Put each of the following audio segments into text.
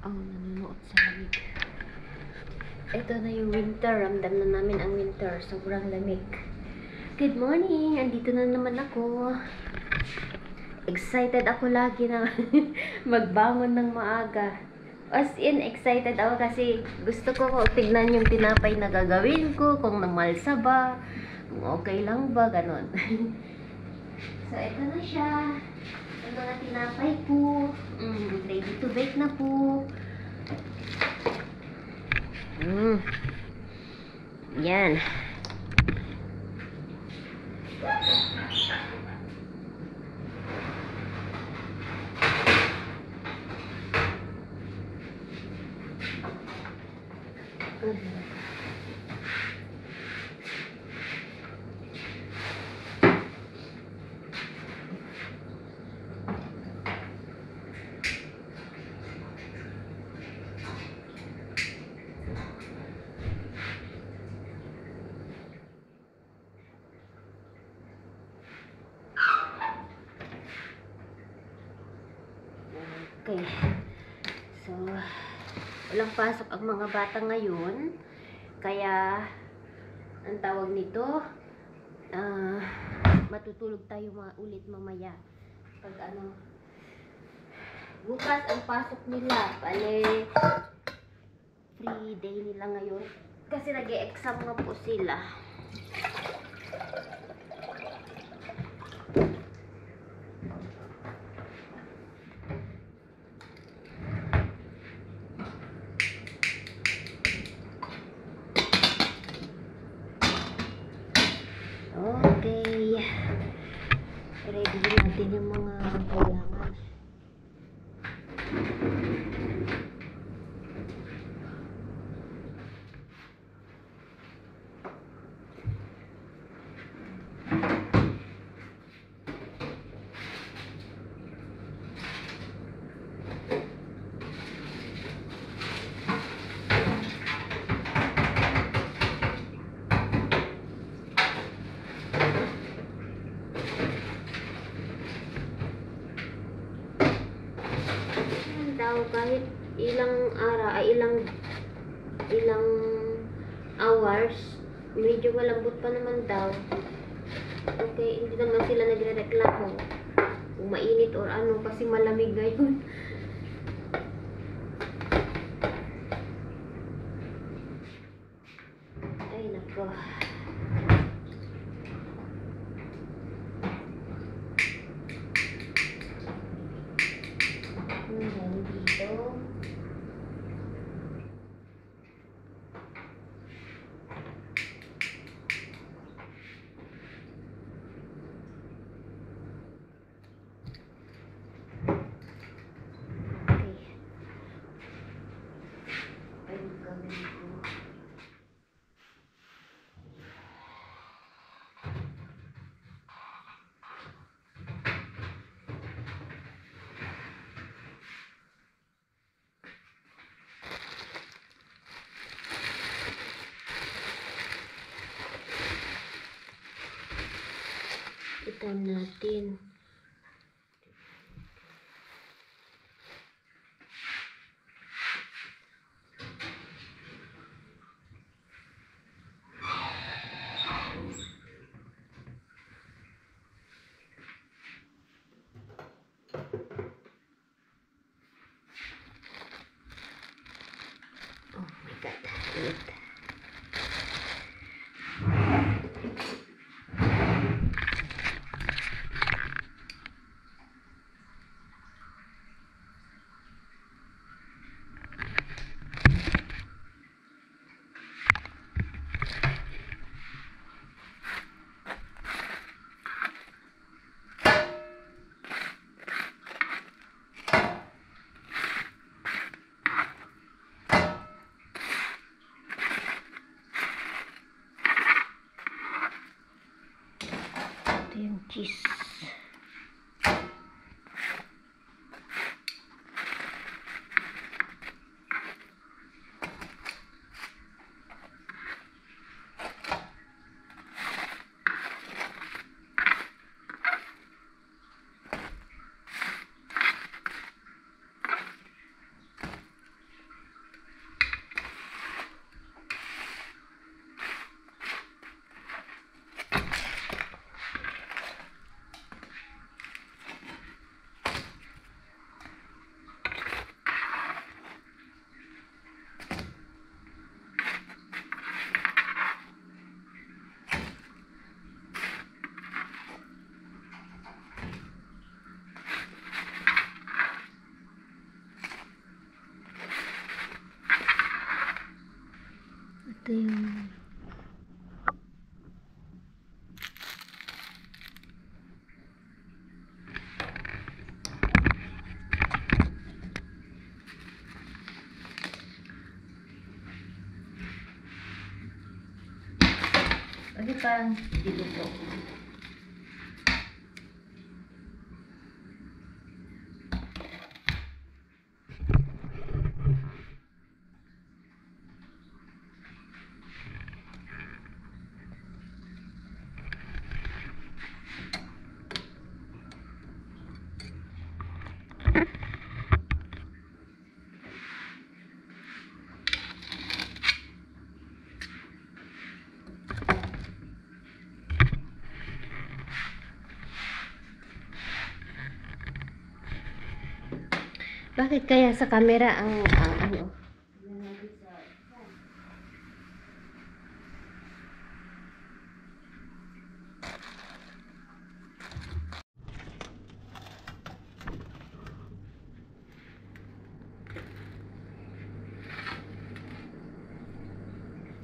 Oh, nanonood sa lamig. Ito na yung winter. Ramdam na namin ang winter. Sobrang lamig. Good morning! Andito na naman ako. Excited ako lagi na magbangon ng maaga. As in, excited ako kasi gusto ko tignan yung tinapay na gagawin ko, kung namalsa ba, kung okay lang ba, ganon. So, ito na siya. Ang mga tinapay po. Ready to bake na po. Yan. Okay. So, walang pasok ang mga bata ngayon. Kaya, ang tawag nito, matutulog tayo ulit mamaya. Pag bukas ang pasok nila. Bale, free day nila ngayon. Kasi nag-e-exam nga po sila. Okay. Ready natin yung mga kailangan. Kahit ilang araw, ilang hours, medyo malambot pa naman daw. Okay, hindi naman sila nagre-reklamo kung mainit or ano, kasi malamig ngayon. Ay nako. Dito. Ito natin. Oh my God. Wait. Ito yung cheese. yung bakit parang dito po? Bakit kaya sa camera ang ano?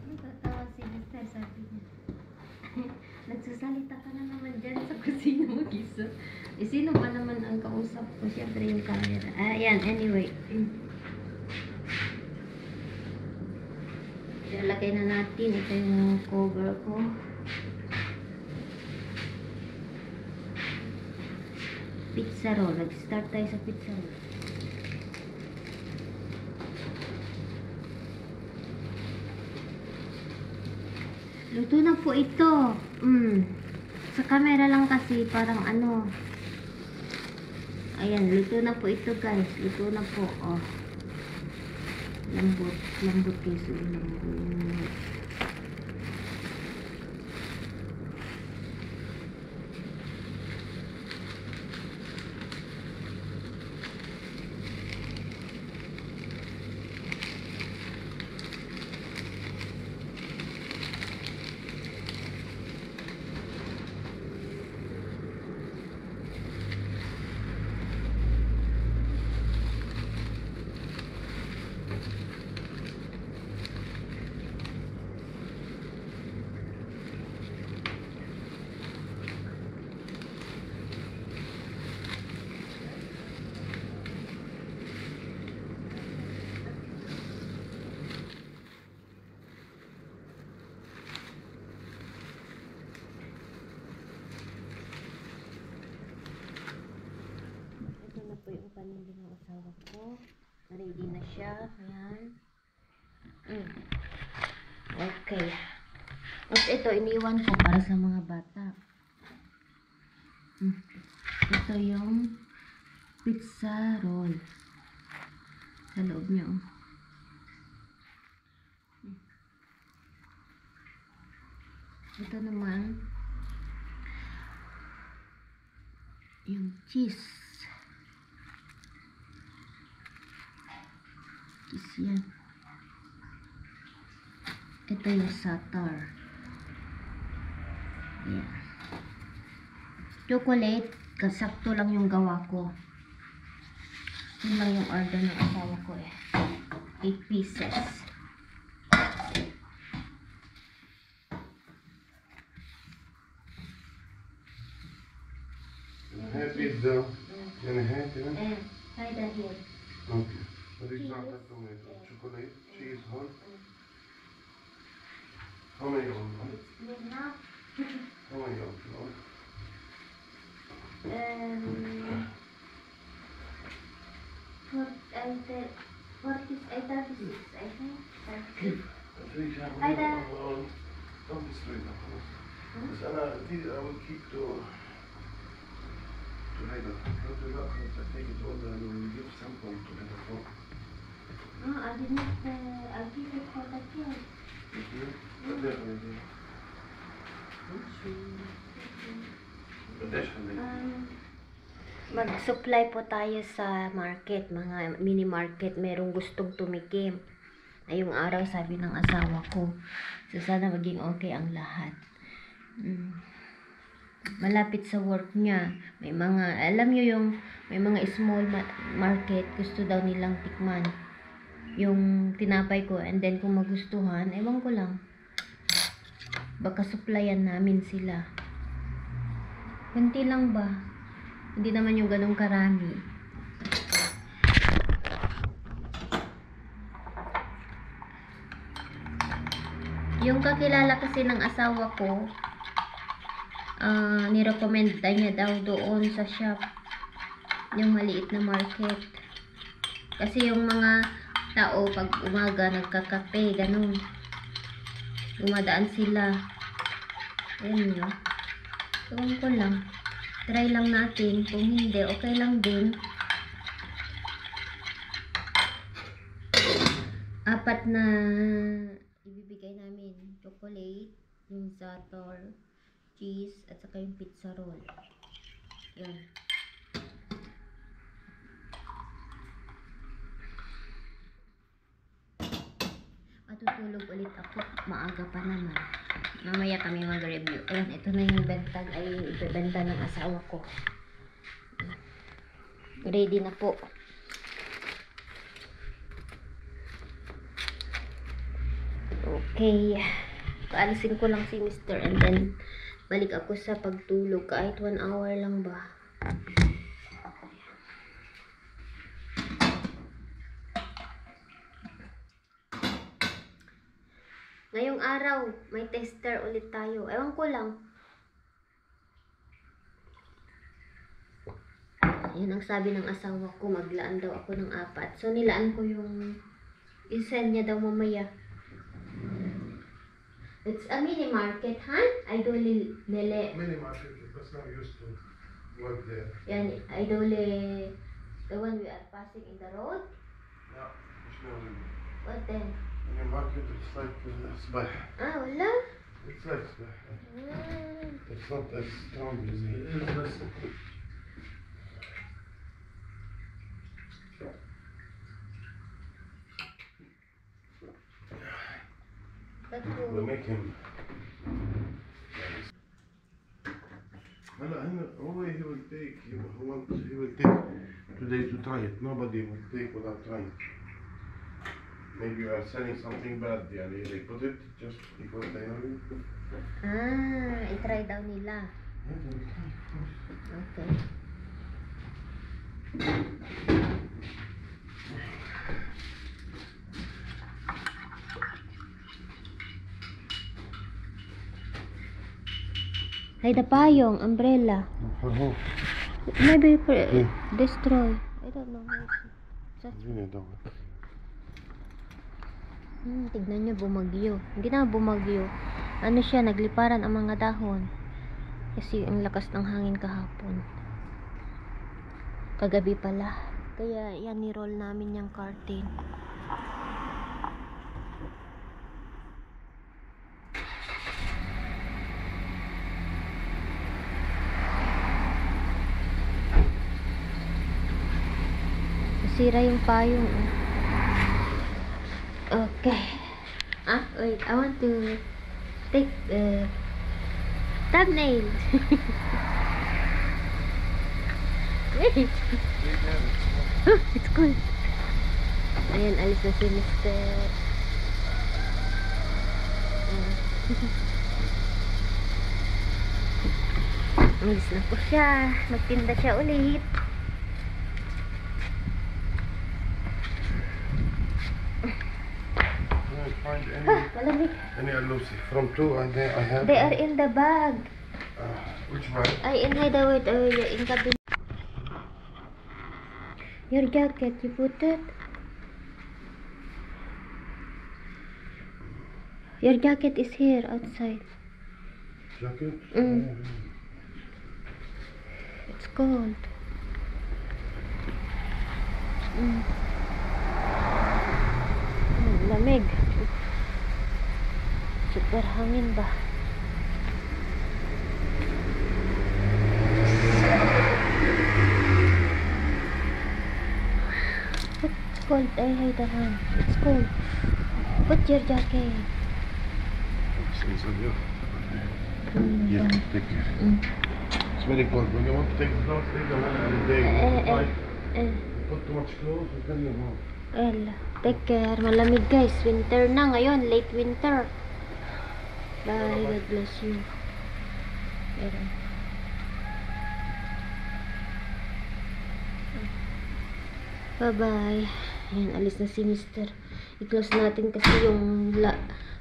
Natatawa si Mister, sabi niya. Nagsasalita ka na naman dyan sa kusina mag-isa. Eh, sino ba naman ang kausap ko? Siyempre yung camera. Ayan, anyway. Ilalagay na natin. Ito yung cover ko. Pizza roll. Nag-start tayo sa pizza roll. Luto na po ito. Sa camera lang kasi parang ano. Ayan, luto na po ito guys. Luto na po. Oh. Lambot. Lambot guys. Lambot. Po yung panindi ng asawa ko. Ready na siya. Ayan. Okay. At ito, iniwan ko para sa mga bata. Ito yung pizza roll. Sa loob niya. Ito naman yung cheese. Yan. Ito yung satar. Yan. Chocolate. Kasakto lang yung gawa ko. Yun lang yung order ng asawa ko eh. 8 pieces. Här pizza. Den är här till den. Här är det. Okej. Och det är klart att de är choklad, cheese, hot. How many of them? How many of them? 36, I think. I don't be straight up. بس أنا دي I will keep to هيدا. Don't do that because I take it all and we give sample to him. No, I didn't. I give it for the kid. Mag-supply po tayo sa market, mga mini market. Merong gustong tumikim. Ngayong araw sabi ng asawa ko. So sana maging okay ang lahat. Malapit sa work niya. May mga, alam nyo yung, may mga small market. Gusto daw nilang tikman. yung tinapay ko, and then kung magustuhan, ewan ko lang. Baka supplyan namin sila. Kunti lang ba? Hindi naman yung ganong karami. Yung kakilala kasi ng asawa ko, nirecommend niya daw doon sa shop, yung maliit na market. Kasi yung mga tao pag umaga nagkakape, ganun. Dumadaan sila. Ayan nyo. Ewan ko lang. Try lang natin. Kung hindi, okay lang din. 4 na ibibigay namin. Chocolate, yung Zator, cheese, at saka yung pizza roll. Yan. Matutulog ulit ako. Maaga pa naman. Mamaya kami mag-review. Ayan, ito na yung benta ay ibebenta ng asawa ko. Ready na po. Okay. Paalisin ko lang si Mr. and then balik ako sa pagtulog. Kahit 1 hour lang ba. Ngayong araw, may tester ulit tayo. Ewan ko lang. Yan ang sabi ng asawa ko, maglaan daw ako ng 4. So, nilaan ko yung isend niya daw mamaya. It's a mini market, huh? Idoli Lele. Mini market, because now used to work there. Yan, Idoli, the one we are passing in the road. Yeah, it's not really. What then? Mini market, it's like Sbah. Ah, wala. It's like Sbah. Hmm. It's not as strong as it is. That's We'll cool. make him. Always he will take. He will take today to try it. Nobody will take without trying. Maybe you are selling something bad. Yeah, they put it just because they know you. Ah, i-try daw nila. Yeah, they will try, of course. Okay. Ay, the payong, umbrella. Oh, Maybe destroy. I don't know. Tignan nyo, bumagyo. Hindi na bumagyo. Ano siya, nagliparan ang mga dahon. Kasi ang lakas ng hangin kahapon. Kagabi pala. Kaya yan, ni-roll namin yung curtain. Sira yung payong. Okay. Wait. I want to take thumbnail. Wait. It's cool. Ayan, alis na si Mr. Alis na po siya. Magtinda siya ulit. Find Malamig. any Lucy from 2 and then I have. They are in the bag. Which bag? Ay, in the in cabinet. Your jacket, you put it? Your jacket is here, outside. Jacket? It's cold. Lamig. Super hangin ba? It's cold. I hate the hand. It's cold. Put your jacket. It's on you. Yeah, take care. It's very cold. When you want to take the clothes, take the one and the day. Put too much clothes and then you go. Well, take care. Malamig guys. Winter na ngayon. Late winter. Bye. God bless you. Pero, bye-bye. Ayan, alis na si Mr. I-close natin kasi yung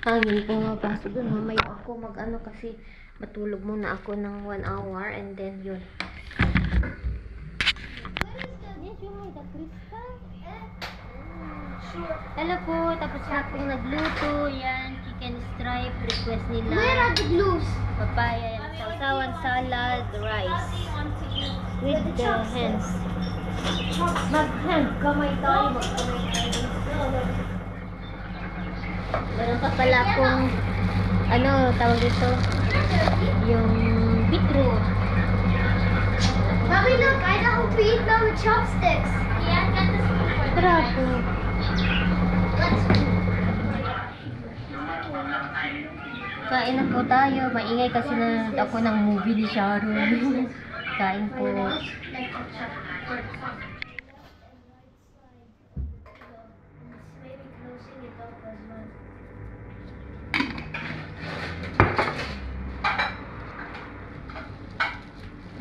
hangin pumapasok doon. Mamaya ako mag-ano kasi matulog muna ako ng 1 hour and then yun. Hello po, tapos na akong nagluto. Yan, chicken stripe, request nila. Where are the glues? Papaya, yan, sausawan, salad, rice. With the hands. Mag-hand, kamay tayo, mag-kamay tayo. Meron pa pala akong, ano, tawag dito, yung beetroot. Mommy, look, I know how to eat them with chopsticks. Yeah, get the spoon. Tara po. Let's Kain na po tayo. Maingay kasi na ako ng movie ni Sharon. Kain po.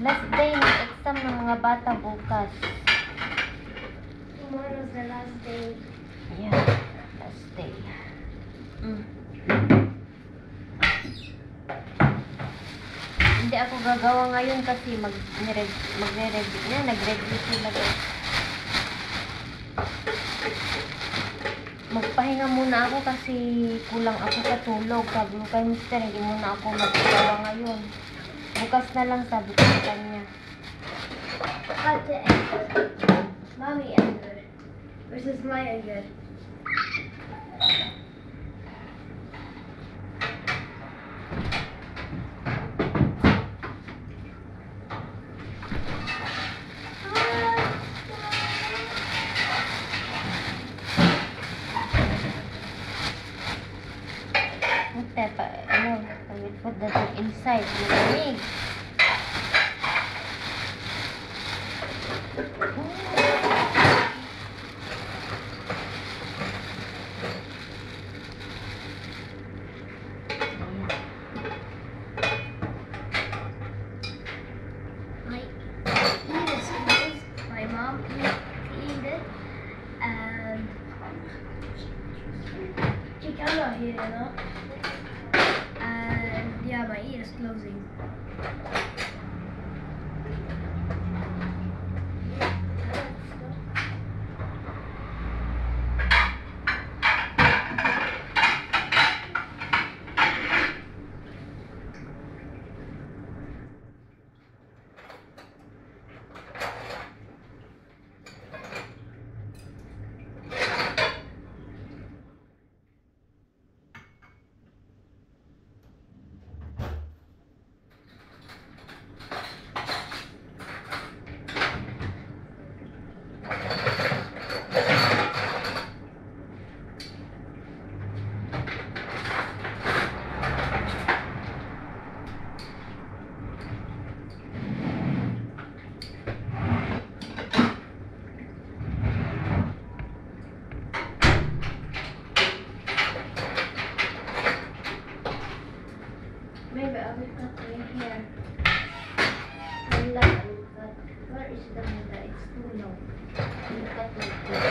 Last day ng exam ng mga bata bukas. Tomorrow's the last day. Yeah, last day. Hindi ako gagawa ngayon kasi magre-review na, nag-review sila guys. Magpahinga muna ako kasi kulang ako sa tulog. Sabi ko kay Mr. hindi muna ako magagawa ngayon. Bukas na lang sabi ko sa kanya. Cut the egg. Mommy anger versus my anger. We put the dog inside. Malamig. My mom cleaned it and she cannot hear, you know. And yeah, my ear is closing. Maybe I will cut right here. Wala, I will cut. Where is the Munda? It's too long. I will cut like this.